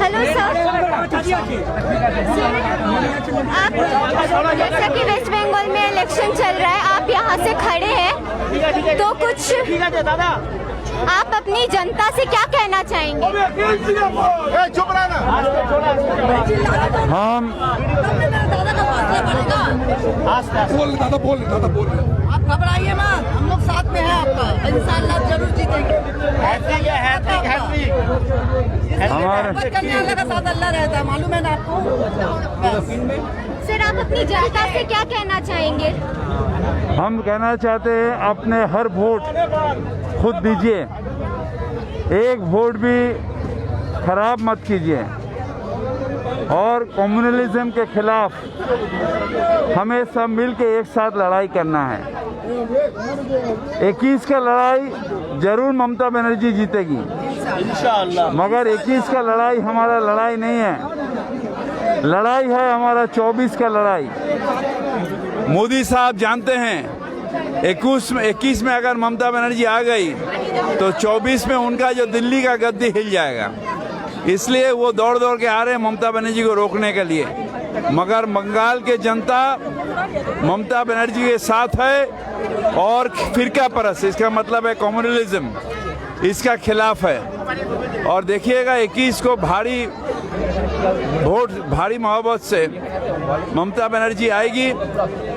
Hello sir, आप जैसा कि वेस्ट बंगाल में इलेक्शन चल रहा है, आप यहाँ से खड़े हैं, तो कुछ आप अपनी जनता से क्या कहना चाहेंगे? हम आप घबराइए मत, हम लोग साथ में हैं आपका, इंशाअल्लाह जरूर जीतेंगे। हमारे साथ अल्लाह रहता है, मालूम है ना आपको। सर, आप अपनी जनता से क्या कहना चाहेंगे? हम कहना चाहते हैं अपने हर वोट खुद दीजिए, एक वोट भी खराब मत कीजिए और कम्युनलिज्म के खिलाफ हमें सब मिल के एक साथ लड़ाई करना है। 21 का लड़ाई जरूर ममता बनर्जी जीतेगी इंशाअल्लाह, मगर 21 का लड़ाई हमारा लड़ाई नहीं है, लड़ाई है हमारा 24 का लड़ाई। मोदी साहब जानते हैं 21 में अगर ममता बनर्जी आ गई तो 24 में उनका जो दिल्ली का गद्दी हिल जाएगा, इसलिए वो दौड़ दौड़ के आ रहे हैं ममता बनर्जी को रोकने के लिए। मगर बंगाल के जनता ममता बनर्जी के साथ है और फिरका परस्त, इसका मतलब है कम्युनलिज्म, इसका खिलाफ है। और देखिएगा 21 को भारी वोट, भारी मोहब्बत से ममता बनर्जी आएगी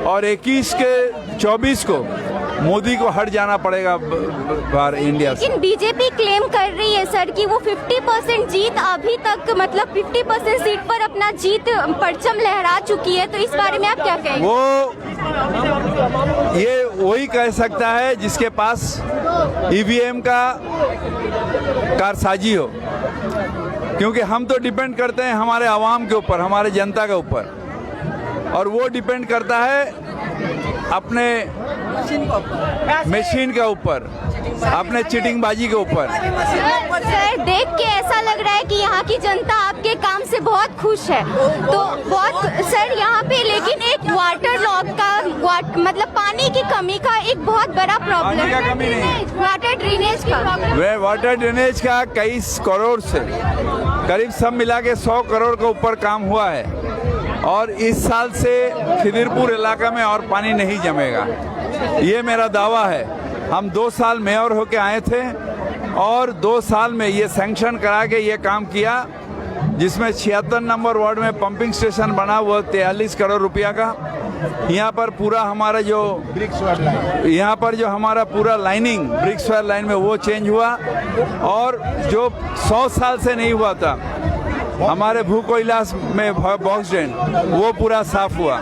और 21 के 24 को मोदी को हट जाना पड़ेगा बाहर इंडिया से। लेकिन बीजेपी क्लेम कर रही है सर कि वो 50% जीत अभी तक, मतलब 50% सीट पर अपना जीत परचम लहरा चुकी है, तो इस बारे में आप क्या कहेंगे? वो ये वही कह सकता है जिसके पास ईवीएम का कारसाजी हो, क्योंकि हम तो डिपेंड करते हैं हमारे आवाम के ऊपर, हमारे जनता के ऊपर, और वो डिपेंड करता है अपने मशीन के ऊपर, अपने चीटिंगबाजी के ऊपर। सर, देख के ऐसा लग रहा है कि यहाँ की जनता आपके काम से बहुत खुश है, तो बहुत सर यहाँ पे, लेकिन एक वाटर लॉग का मतलब पानी की कमी का एक बहुत बड़ा प्रॉब्लम है। कमी नहीं, वाटर ड्रेनेज का, वे वाटर ड्रेनेज का कई करोड़ से करीब सब मिला के 100 करोड़ के ऊपर काम हुआ है, और इस साल से खिदिरपुर इलाका में और पानी नहीं जमेगा, ये मेरा दावा है। हम 2 साल मेयर होके आए थे और 2 साल में ये सैंक्शन करा के ये काम किया, जिसमें 76 नंबर वार्ड में पंपिंग स्टेशन बना हुआ 43 करोड़ रुपया का। यहाँ पर पूरा हमारा जो यहाँ पर जो हमारा पूरा लाइनिंग ब्रिक्स वायर लाइन में वो चेंज हुआ, और जो 100 साल से नहीं हुआ था हमारे भू कोयलास में बॉक्स ड्रेन, वो पूरा साफ हुआ।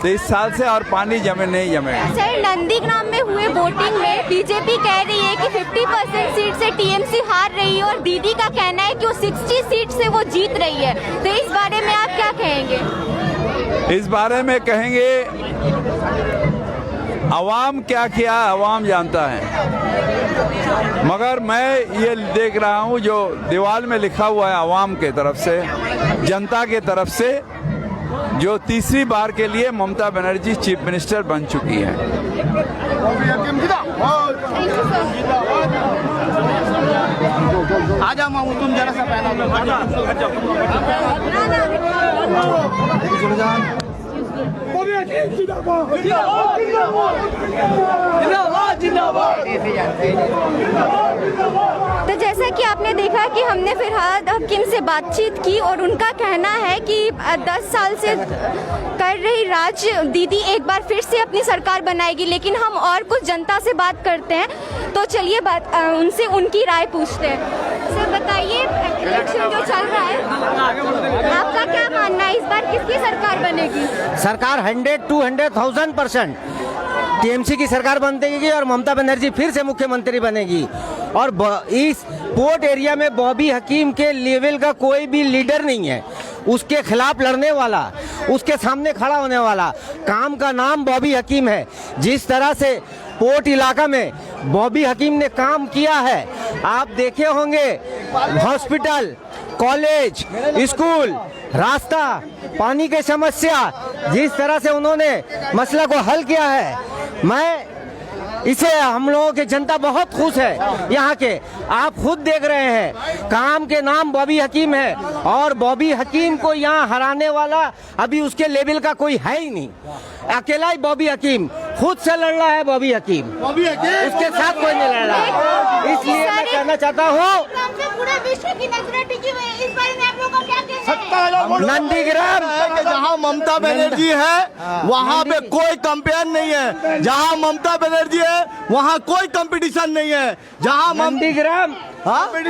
तो इस साल से और पानी नहीं जमेगा। सर, नंदीग्राम में हुए वोटिंग में बीजेपी कह रही है कि 50% सीट से टीएमसी हार रही है, और दीदी का कहना है कि वो 60 सीट से वो जीत रही है, तो इस बारे में आप क्या कहेंगे? इस बारे में कहेंगे अवाम क्या किया अवाम जानता है, मगर मैं ये देख रहा हूँ जो दीवार में लिखा हुआ है अवाम के तरफ से, जनता के तरफ से, जो तीसरी बार के लिए ममता बनर्जी चीफ मिनिस्टर बन चुकी है। आ जाओ मामू, तुम जरा सा तो जैसा कि आपने देखा कि हमने फिरहाद हकीम से बातचीत की, और उनका कहना है कि 10 साल से कर रही राज दीदी एक बार फिर से अपनी सरकार बनाएगी। लेकिन हम और कुछ जनता से बात करते हैं, तो चलिए उनसे उनकी राय पूछते हैं। सर बताइए, इलेक्शन जो चल रहा है, आपका क्या मानना है, इस बार किसकी सरकार बनेगी? सरकार 100 to 100,000% टीएमसी की सरकार बनेगी और ममता बनर्जी फिर से मुख्यमंत्री बनेगी। और इस पोर्ट एरिया में बॉबी हकीम के लेवल का कोई भी लीडर नहीं है, उसके खिलाफ लड़ने वाला, उसके सामने खड़ा होने वाला। काम का नाम बॉबी हकीम है। जिस तरह से पोर्ट इलाका में बॉबी हकीम ने काम किया है, आप देखे होंगे हॉस्पिटल, कॉलेज, स्कूल, रास्ता, पानी की समस्या, जिस तरह से उन्होंने मसला को हल किया है, मैं इसे हम लोगों की जनता बहुत खुश है। यहाँ के आप खुद देख रहे हैं, काम के नाम बॉबी हकीम है और बॉबी हकीम को यहाँ हराने वाला अभी उसके लेवल का कोई है ही नहीं। अकेला ही बॉबी हकीम खुद से लड़ रहा है। बॉबी हकीम उसके साथ कोई नहीं लड़ रहा है। इसलिए मैं कहना चाहता हूँ, पूरे विश्व की नजरें टिकी हुई है। इस बारे में आप लोगों का क्या कहना है? नंदीग्राम जहाँ ममता बनर्जी है वहाँ पे कोई कंपेयर नहीं है। जहाँ ममता बनर्जी है वहाँ कोई कंपटीशन नहीं है। जहाँ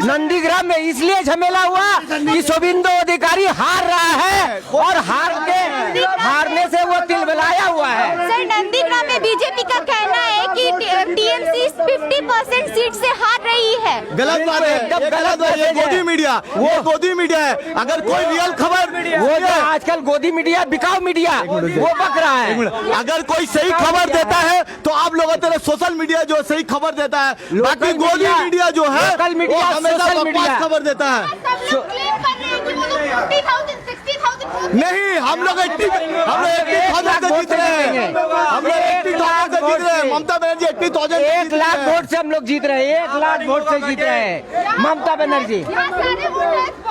नंदीग्राम में इसलिए झमेला हुआ कि शुभेंदु अधिकारी हार रहा है और हारने से वो तिलमिलाया हुआ है। सर, नंदीग्राम में बीजेपी का कहना है कि टीएमसी 50% सीट से हार रही है। गलत बात है, एकदम गलत बात ये है। गोदी मीडिया, वो गोदी मीडिया है। अगर कोई रियल खबर, वो जो आजकल गोदी मीडिया, बिकाऊ मीडिया, वो बक रहा है। अगर कोई सही खबर देता है तो आप लोगों तरह सोशल मीडिया जो सही खबर देता है, बाकी गोदी मीडिया जो है लोकल वो मीडिया, हमेशा सोशल बकवास मीडिया खबर देता है। सब लोग क्लेम कर रहे हैं कि वो लोग 50,000 60,000 नहीं, हम लोग 80,000 से जीत रहे हैं। हम लोग 80,000 से जीत रहे हैं। ममता बनर्जी 80,000 से 1 लाख वोट से हम लोग जीत रहे हैं। 1 लाख वोट से जीत रहे हैं ममता बनर्जी। यहाँ सारे वोटर्स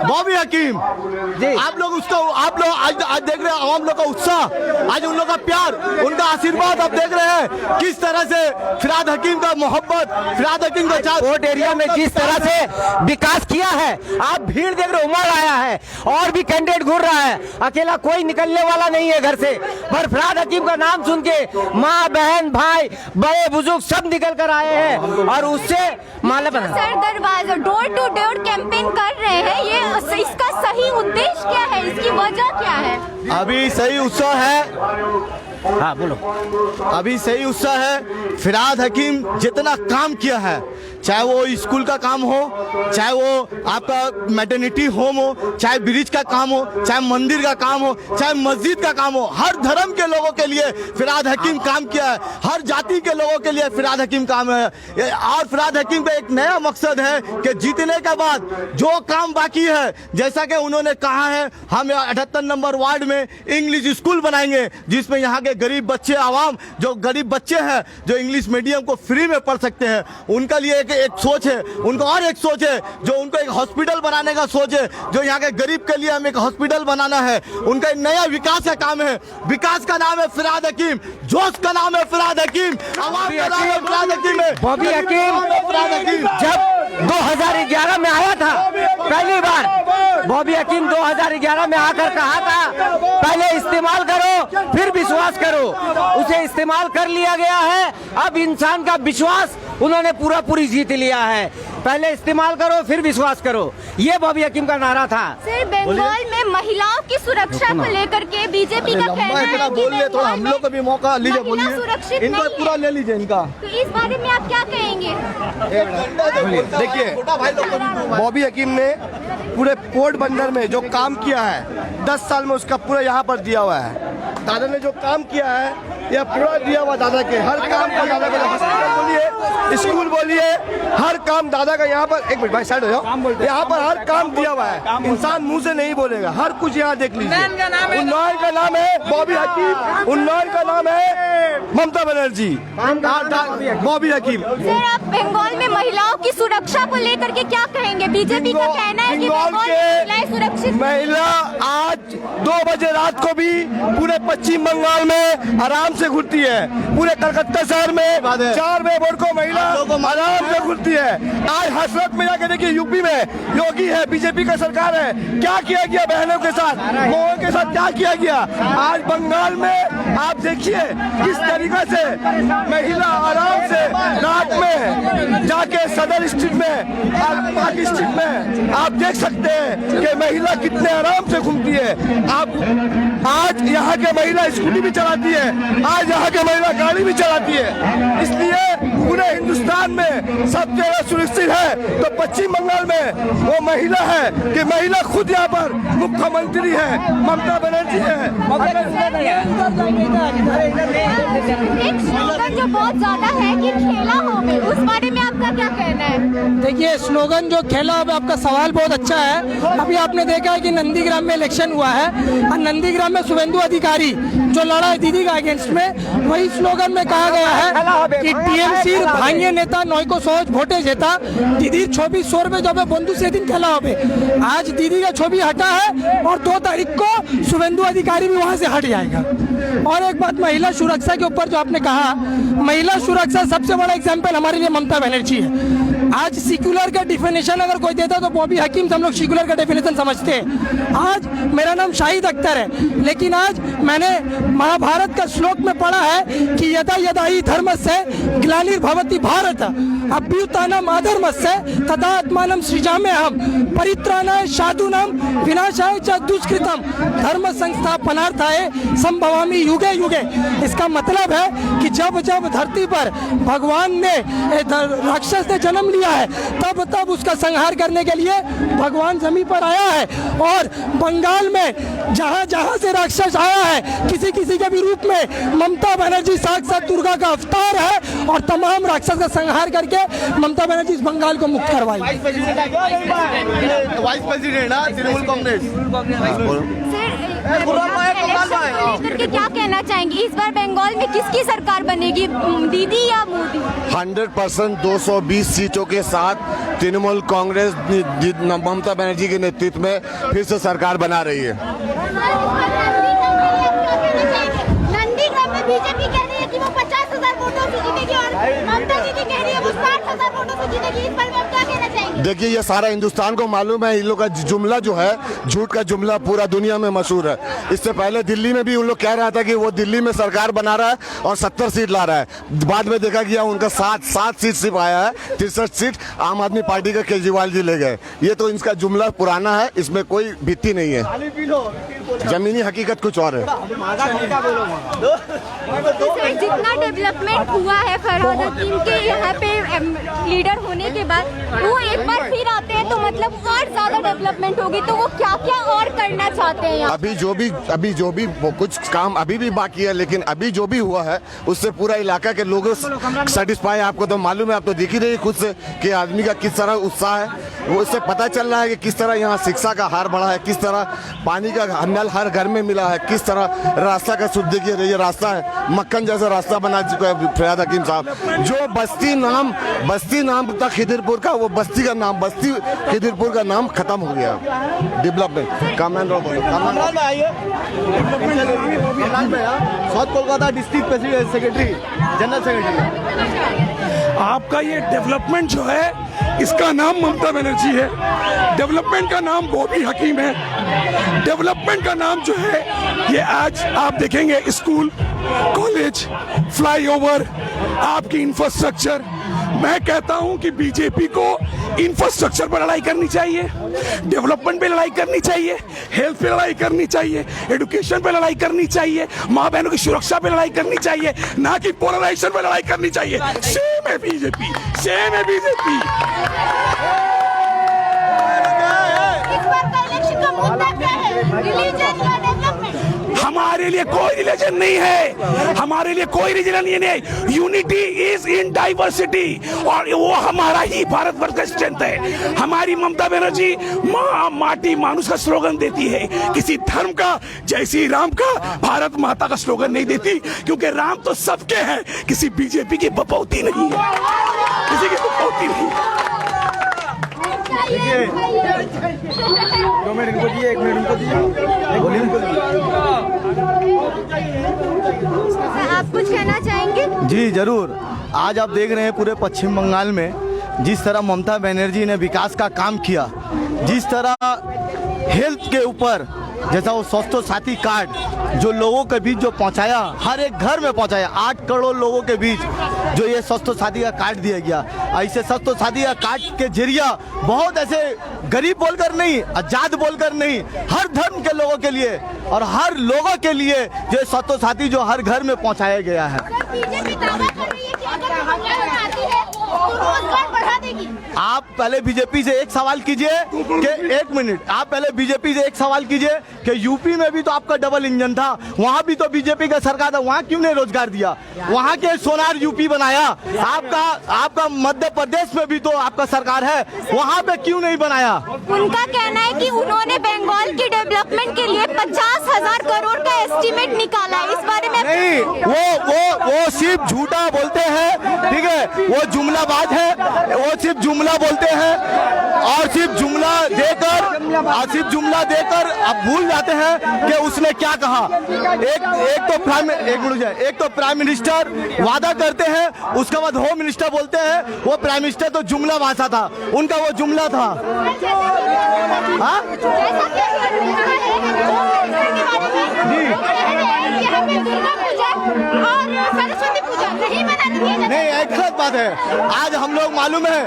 बॉबी हकीम जी। आप लोग उसका, आप लोग आज देख रहे हैं आवाम लोग का उत्साह, आज उन लोग का प्यार, उनका आशीर्वाद आप देख रहे हैं किस तरह से फिराद हकीम का मोहब्बत, फिराद हकीम का कोर्ट एरिया में जिस तरह से विकास किया है, आप भीड़ देख रहे, उमड़ आया है और भी कैंडिडेट घूर रहा है। अकेला कोई निकलने वाला नहीं है घर से, पर फिराद हकीम का नाम सुन के माँ, बहन, भाई, बड़े बुजुर्ग सब निकल कर आए हैं और उससे माला बना। सर, दरवाजा डोर टू डोर कैंपेन कर रहे हैं, ये इसका सही उद्देश्य क्या है? इसकी वजह क्या है? अभी सही उत्साह है। हाँ बोलो। अभी सही उत्साह है। फिराद हकीम जितना काम किया है, चाहे वो स्कूल का काम हो, चाहे वो आपका मैटरनिटी होम हो, चाहे ब्रिज का काम हो, चाहे मंदिर का काम हो, चाहे मस्जिद का काम हो, हर धर्म के लोगों के लिए फिराद हकीम काम किया है। हर जाति के लोगों के लिए फिराद हकीम काम है। और फिराद हकीम का एक नया मकसद है कि जीतने के बाद जो काम बाकी है, जैसा कि उन्होंने कहा है, हम 78 नंबर वार्ड में इंग्लिश स्कूल बनाएंगे जिसमें यहाँ के गरीब बच्चे, आवाम जो गरीब बच्चे हैं जो इंग्लिश मीडियम को फ्री में पढ़ सकते हैं, उनका लिए एक सोच है। उनको और एक सोच है जो उनको एक हॉस्पिटल बनाने का सोच है, जो यहाँ के गरीब के लिए हमें एक हॉस्पिटल बनाना है। उनका एक नया विकास का काम है। विकास का नाम है फिराद हकीम, जोश का नाम है फिराद हकीम, आवाम का नाम है फिराद हकीम है। बॉबी हकीम फिराद हकीम जब 2011 में आया था पहली बार, बॉबी हकीम 2011 में आकर कहा था पहले इस्तेमाल करो फिर विश्वास करो। उसे इस्तेमाल कर लिया गया है। अब इंसान का विश्वास उन्होंने पूरी जीत लिया है। पहले इस्तेमाल करो फिर विश्वास करो, ये बॉबी हकीम का नारा था। सर, बंगाल में महिलाओं की सुरक्षा को लेकर के बीजेपी का कहना है कि बोल ले, थोड़ा हम लोग को भी मौका लीजिए, महिला बोलिए। सुरक्षित इनको नहीं पूरा है। ले लीजिए इनका। तो इस बारे में आप क्या कहेंगे? देखिए, बॉबी हकीम ने पूरे पोरबंदर में जो काम किया है 10 साल में उसका पूरा यहाँ पर दिया हुआ है। दादा ने जो काम किया है यह पूरा दिया हुआ दादा के हर काम को, दादा को हॉस्पिटल बोलिए, स्कूल बोलिए, हर काम दादा का यहाँ पर। एक मिनट भाई साइड हो जाओ। यहाँ पर हर काम दिया हुआ है, इंसान मुंह से नहीं बोलेगा, हर कुछ यहाँ देख लीजिए। उन्नौर का नाम है बॉबी हकीम, उन्नौर का नाम है ममता बनर्जी, बॉबी हकीम। सर, आप बंगाल में महिलाओं की सुरक्षा को लेकर के क्या कहेंगे? बीजेपी का कहना है कि बंगाल में महिलाएं सुरक्षित। महिला आज 2 बजे रात को भी पूरे पश्चिम बंगाल में आराम से घुटती है। पूरे कलकत्ता शहर में 4 बजे को महिला आराम से घुटती है। आज हसरत में जाके देखिए, यूपी में योगी है, बीजेपी का सरकार है, क्या किया गया बहनों के साथ, बहनों के साथ क्या किया गया। आज बंगाल में आप देखिए किस तरीके से महिला आराम से रात में जाके सदर स्ट्रीट में, पार्क स्ट्रीट में आप देख सकते हैं कि महिला कितने आराम से घूमती है। है। आप आज यहाँ के महिला स्कूटी भी चलाती है, आज यहाँ के महिला गाड़ी भी चलाती है। इसलिए पूरे हिंदुस्तान में सब जगह सुरक्षित है तो पश्चिम बंगाल में वो महिला है कि महिला खुद यहाँ पर मुख्यमंत्री है, ममता बनर्जी है। एक स्लोगन जो बहुत ज्यादा है कि खेला हो में, उस बारे में आपका क्या कहना है? देखिए, स्लोगन जो खेला हो में, आपका सवाल बहुत अच्छा है। अभी आपने देखा है कि नंदीग्राम में इलेक्शन हुआ है और नंदीग्राम में शुभेंदु अधिकारी जो लड़ा है दीदी का अगेंस्ट में, वही स्लोगन में कहा गया है कि टीएमसी भांगे नेता नौ को सोच वोटे जेता दीदी 2400 रुपए जब बंधु से दिन खेला हो। आज दीदी का छवि हटा है और 2 तारीख को शुभेंदु अधिकारी भी वहां से हट जाएगा। और एक बात, महिला सुरक्षा के ऊपर जो आपने कहा, महिला सुरक्षा सबसे बड़ा एग्जाम्पल हमारे लिए ममता बनर्जी है। आज सेक्युलर का डिफिनेशन अगर कोई देता तो बॉबी हकीम से हम लोग सेक्युलर का डिफिनेशन समझते हैं। आज मेरा नाम शाहिद अख्तर है, लेकिन आज मैंने महाभारत का श्लोक में पढ़ा है कि यदा यदा ही धर्मस्य ग्लानिर्भवति भारत अभ्युत्थानम् अधर्मस्य तदा आत्मानं सृजाम्यहम् परित्राणाय साधूनां विनाशाय च दुष्कृतम् धर्म संस्थापनार्थाय संभवामि युगे युगे। इसका मतलब है कि जब जब धरती पर भगवान ने राक्षस ने जन्म लिया है, तब तब उसका संहार करने के लिए भगवान जमीन पर आया है। और बंगाल में जहाँ जहाँ से राक्षस आया है, किसी किसी के भी रूप में, ममता बनर्जी साक्षात दुर्गा का अवतार है और तमाम राक्षस का संहार करके ममता बनर्जी इस बंगाल को मुक्त करवाई। Vice president Trinamool Congress. करके क्या कहना चाहेंगे, इस बार बंगाल में किसकी सरकार बनेगी, दीदी या मोदी? 100% 220 सीटों के साथ तृणमूल कांग्रेस ममता बनर्जी के नेतृत्व में फिर से सरकार बना रही है। नंदीग्राम में बीजेपी कह रही है कि वो 50,000 वोटों से जीतेगी और ममता जी कह रही है वो 60,000 वोटों से जीतेगी। इस पर आप क्या कहना चाहेंगे? देखिए, ये सारा हिंदुस्तान को मालूम है, इन लोग का जुमला जो है, झूठ का जुमला पूरा दुनिया में मशहूर है। इससे पहले दिल्ली में भी उन लोग कह रहा था कि वो दिल्ली में सरकार बना रहा है और 70 सीट ला रहा है। बाद में देखा गया उनका 7 सीट सिर्फ आया है, 63 सीट आम आदमी पार्टी का केजरीवाल जी ले गए। ये तो इनका जुमला पुराना है, इसमें कोई भित्ति नहीं है, जमीनी हकीकत कुछ और है। जितना डेवलपमेंट हुआ है फरहाद हकीम के यहाँ पे लीडर होने के बाद, वो एक बार फिर आते हैं तो मतलब और ज्यादा डेवलपमेंट होगी, तो वो क्या क्या और करना चाहते हैं? अभी जो भी कुछ काम अभी भी बाकी है, लेकिन अभी जो भी हुआ है उससे पूरा इलाका के लोग सेटिस्फाई। आपको तो मालूम है, आप तो देख ही रही खुद से कि आदमी का किस तरह उत्साह है। वो इससे पता चल रहा है कि किस तरह यहाँ शिक्षा का हार बढ़ा है, किस तरह पानी का नल हर घर में मिला है, किस तरह रास्ता का शुद्ध देखिए, ये रास्ता है मक्खन जैसा रास्ता बना चुका है फरहाद हकीम साहब। जो बस्ती नाम था खिदिरपुर का, वो बस्ती का नाम, बस्ती खिदिरपुर का नाम खत्म हो गया। Development south Kolkata district president secretary, general secretary. आपका ये डेवलपमेंट जो है, इसका नाम ममता बनर्जी है, डेवलपमेंट का नाम बॉबी हकीम है। डेवलपमेंट का नाम जो है, ये आज आप देखेंगे स्कूल, कॉलेज, फ्लाईओवर, आपकी इंफ्रास्ट्रक्चर। मैं कहता हूं कि बीजेपी को इंफ्रास्ट्रक्चर पर लड़ाई करनी चाहिए, डेवलपमेंट पे लड़ाई करनी चाहिए, हेल्थ पे लड़ाई करनी चाहिए, एजुकेशन पे लड़ाई करनी चाहिए, माँ बहनों की सुरक्षा पे लड़ाई करनी चाहिए, ना कि पोलराइजेशन पे लड़ाई करनी चाहिए। सेम है बीजेपी, सेम है बीजेपी। इस बार का इलेक्शन का मुद्दा क्या है? रिलीजन या डेवलपमेंट? हमारे लिए कोई रिलीजन नहीं है, हमारे लिए कोई रिलीजन नहीं है। यूनिटी इज इन डाइवर्सिटी, और वो हमारा ही भारतवर्ष का स्ट्रेंथ है। हमारी ममता बनर्जी माँ माटी मानुष का स्लोगन देती है, किसी धर्म का, जय श्री राम का, भारत माता का स्लोगन नहीं देती, क्योंकि राम तो सबके हैं, किसी बीजेपी की बपौती नहीं है, किसी की बपौती नहीं है। आप कुछ कहना चाहेंगे? जी जरूर। आज आप देख रहे हैं पूरे पश्चिम बंगाल में जिस तरह ममता बनर्जी ने विकास का काम किया, जिस तरह हेल्थ के ऊपर, जैसा वो स्वास्थ्य साथी कार्ड जो लोगों के बीच जो पहुंचाया, हर एक घर में पहुंचाया, 8 करोड़ लोगों के बीच जो ये स्वास्थ्य साथी का कार्ड दिया गया। ऐसे स्वास्थ्य साथी का कार्ड के जरिए बहुत ऐसे गरीब बोलकर नहीं, आजाद बोलकर नहीं, हर धर्म के लोगों के लिए और हर लोगों के लिए जो सातों साथी जो हर घर में पहुंचाया गया है। बीजेपी दावा कर रही है कि अगर रोजगार बढ़ाती है तो रोजगार बढ़ा देगी। आप पहले बीजेपी से एक सवाल कीजिए कि एक मिनट, आप पहले बीजेपी से एक सवाल कीजिए कि यूपी में भी तो आपका डबल इंजन था, वहां भी तो बीजेपी का सरकार था, वहां क्यों नहीं रोजगार दिया? वहां के सोनार यूपी बनाया। आपका मध्य प्रदेश में भी तो आपका सरकार है, वहां पे क्यों नहीं बनाया? उनका कहना है कि उन्होंने बंगाल की डेवलपमेंट के लिए 50,000 करोड़ का एस्टीमेट निकाला है। इस बारे में नहीं, वो सिर्फ झूठा बोलते हैं, ठीक है, वो जुमलाबाज है, वो सिर्फ जुमला बोलते हैं और सिर्फ जुमला देकर अब भूल जाते हैं कि उसने क्या कहा। एक तो प्राइम मिनिस्टर वादा करते हैं, उसके बाद होम मिनिस्टर बोलते हैं। वो प्राइम मिनिस्टर तो जुमला भाषा था, उनका वो जुमला था। हाँ? सरस्वती पूजा नहीं मनानी है। नहीं, एक गलत बात है। आज हम लोग मालूम है,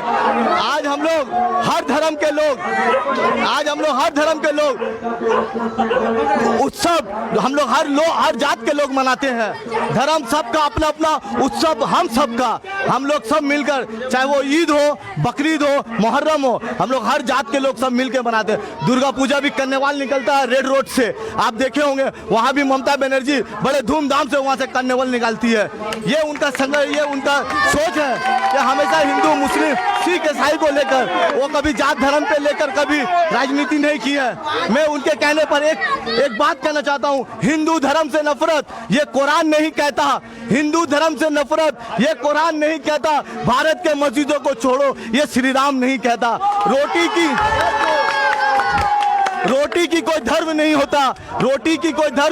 आज हम लोग हर धर्म के लोग उत्सव हम लोग हर जात के लोग मनाते हैं। धर्म सबका अपना अपना उत्सव, हम लोग सब मिलकर, चाहे वो ईद हो, बकरीद हो, मुहर्रम हो, हम लोग हर जात के लोग सब मिलकर मनाते हैं। दुर्गा पूजा भी कर्नेवाल निकलता है रेड रोड से, आप देखे होंगे, वहाँ भी ममता बनर्जी बड़े धूमधाम से वहाँ से कर्नेवाल निकालती है। ये उनका संघर्ष, ये उनका सोच है कि हमेशा हिंदू, मुस्लिम, सिख, ईसाई को लेकर, वो कभी जात धर्म पे लेकर कभी राजनीति नहीं की है। मैं उनके कहने पर एक बात कहना चाहता हूँ, हिंदू धर्म से नफरत ये कुरान नहीं कहता। हिंदू धर्म से नफरत ये कुरान नहीं कहता। भारत के मस्जिदों को छोड़ो ये श्री राम नहीं कहता। रोटी की कोई धर्म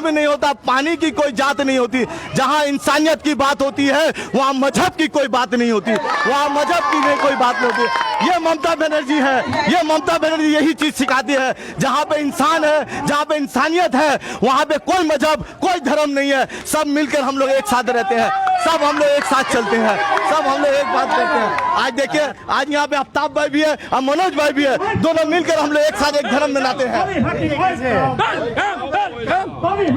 नहीं होता, पानी की कोई जात नहीं होती। जहां इंसानियत की बात होती है वहां मजहब की कोई बात नहीं होती, कोई बात नहीं होती। ये ममता बनर्जी है, ये ममता बनर्जी यही चीज सिखाती है। जहां पे इंसान है, जहां पे इंसानियत है, वहां पे कोई मजहब, कोई धर्म नहीं है। सब मिलकर हम लोग एक साथ रहते हैं, सब हम लोग एक साथ चलते हैं, सब हम लोग एक बात करते हैं। आज देखिए, आज यहाँ पे आफ्ताब भाई भी है और मनोज भाई भी है, दोनों मिलकर हम लोग एक साथ एक धर्म मनाते हैं।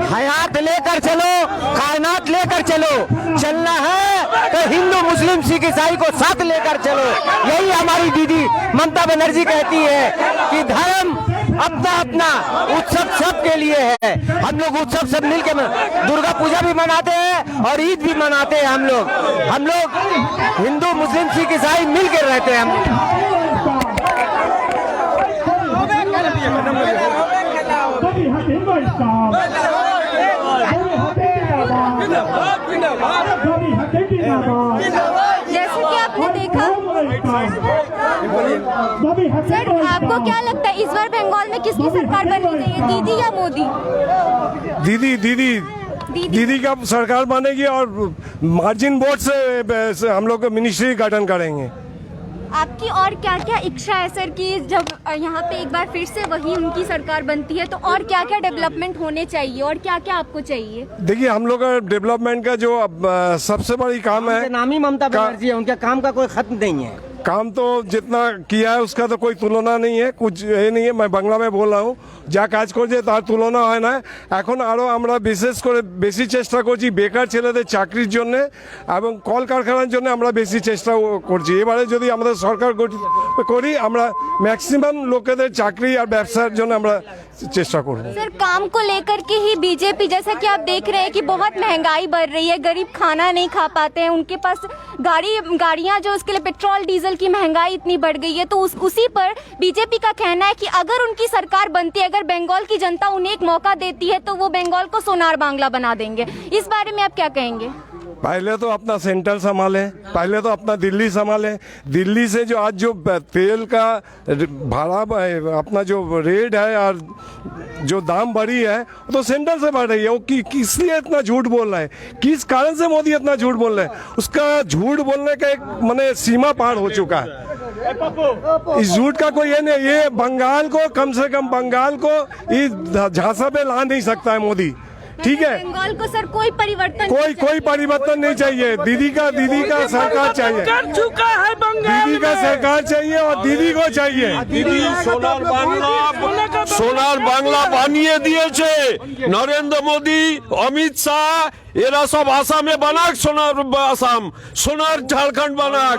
हयात लेकर चलो, कायनात लेकर चलो, चलना है तो हिंदू, मुस्लिम, सिख, ईसाई को साथ लेकर चलो। यही हमारी दीदी ममता बनर्जी कहती है कि धर्म अपना अपना, उत्सव सबके लिए है। हम लोग उत्सव सब मिलकर दुर्गा पूजा भी मनाते हैं और ईद भी मनाते हैं। हम लोग हिंदू, मुस्लिम, सिख, ईसाई मिलकर रहते हैं। जैसे कि आपने देखा, सर आपको क्या लगता है इस बार बंगाल में किसकी सरकार बननी चाहिए, दीदी या मोदी? दीदी का सरकार बनेगी और मार्जिन वोट से हम लोग मिनिस्ट्री गठन करेंगे। आपकी और क्या क्या इच्छा है सर कि जब यहाँ पे एक बार फिर से वही उनकी सरकार बनती है तो और क्या क्या डेवलपमेंट होने चाहिए और क्या क्या आपको चाहिए? देखिए, हम लोग का डेवलपमेंट का जो सबसे बड़ी काम है, नाम ही ममता बनर्जी है, उनके काम का कोई खत्म नहीं है। काम तो जितना किया है उसका तो कोई तुलना नहीं है, कुछ ये नहीं है। मैं बांग्ला में बोल रहा हूँ, যা কাজ করছে তার তুলনা হয় না। এখন আরও আমরা বিশেষ করে বেশি চেষ্টা করছি বেকার ছেলেদের চাকরির জন্য এবং কলকারখানার জন্য আমরা বেশি চেষ্টা করছি। এবারে যদি আমাদের সরকার করি, আমরা ম্যাক্সিমাম লোকেদের চাকরি আর ব্যবসার জন্য আমরা চেষ্টা করব। सर काम को लेकर के ही बीजेपी, जैसा कि आप देख रहे हैं कि बहुत महंगाई बढ़ रही है, गरीब खाना नहीं खा पाते हैं, उनके पास गाड़ियां जो उसके लिए पेट्रोल डीजल की महंगाई इतनी बढ़ गई है, तो उसी पर बीजेपी का कहना है कि अगर उनकी सरकार बनती है, अगर बंगाल की जनता उन्हें एक मौका देती है तो वो बंगाल को सोनार बांग्ला बना देंगे। इस बारे में आप क्या कहेंगे? पहले तो अपना सेंटर संभाले, पहले तो अपना दिल्ली संभाले। दिल्ली से जो आज जो तेल का भाड़ा अपना जो रेट है और जो दाम बढ़ी है तो सेंटर से बढ़ रही है। वो किस लिए इतना झूठ बोल रहा है, किस कारण से मोदी इतना झूठ बोल रहे हैं? उसका झूठ बोलने का एक माने सीमा पार हो चुका है। इस झूठ का कोई ये नहीं, ये बंगाल को, कम से कम बंगाल को इस झांसा पे ला नहीं सकता है मोदी। ठीक है, बंगाल को सर कोई परिवर्तन कोई परिवर्तन नहीं चाहिए। दीदी का सरकार चाहिए, कर चुका है बंगाल दीदी का सरकार चाहिए और दीदी को चाहिए। দিদি সোনার বাংলা বানিয়ে দিয়েছে নরেন্দ্র মোদী, অমিত শাহ, এরা সব আসামে বানাক সোনার আসাম, সোনার ঝাড়খণ্ড বানাক,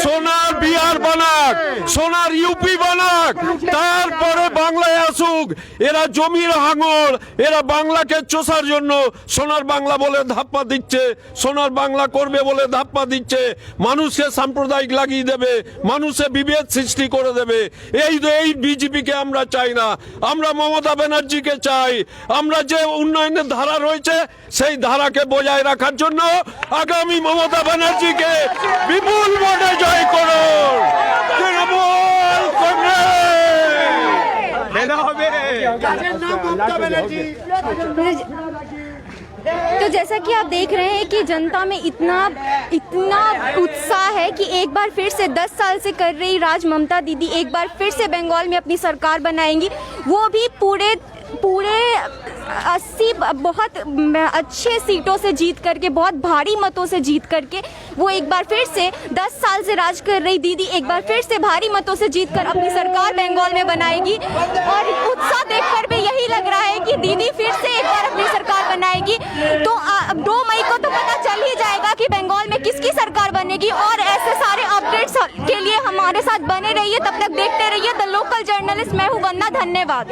সোনার বিহার বানাক, সোনার ইউপি বানাক, তারপরে বাংলায় আসুক। এরা জমির হাঙর, এরা বাংলাকে চষার জন্য সোনার বাংলা বলে ধাপ্পা দিচ্ছে, সোনার বাংলা করবে বলে ধাপ্পা দিচ্ছে, মানুষকে সাম্প্রদায়িক লাগিয়ে দেবে, মানুষে বিভেদ সৃষ্টি করে দেবে। এই বিজেপিকে আমরা চাই না, আমরা মমতা ব্যানার্জিকে চাই। আমরা যে উন্নয়নের ধারা রয়েছে সেই ধারাকে বজায় রাখার জন্য আগামী মমতা ব্যানার্জিকে বিপুল ভোটে জয় করুন। তৃণমূল কংগ্রেস। तो जैसा कि आप देख रहे हैं कि जनता में इतना उत्साह है कि एक बार फिर से 10 साल से कर रही राज ममता दीदी एक बार फिर से बंगाल में अपनी सरकार बनाएंगी, वो भी पूरे 80 बहुत अच्छे सीटों से जीत करके, बहुत भारी मतों से जीत करके वो एक बार फिर से 10 साल से राज कर रही दीदी एक बार फिर से भारी मतों से जीत कर अपनी सरकार बंगाल में बनाएगी। और उत्साह देखकर भी यही लग रहा है कि दीदी फिर से एक बार अपनी सरकार बनाएगी। तो 2 मई को तो पता चल ही जाएगा कि बंगाल में किसकी सरकार बनेगी। और ऐसे सारे अपडेट्स के लिए हमारे साथ बने रहिए, तब तक देखते रहिए द लोकल जर्नलिस्ट। मैं हूँ वंदना, धन्यवाद।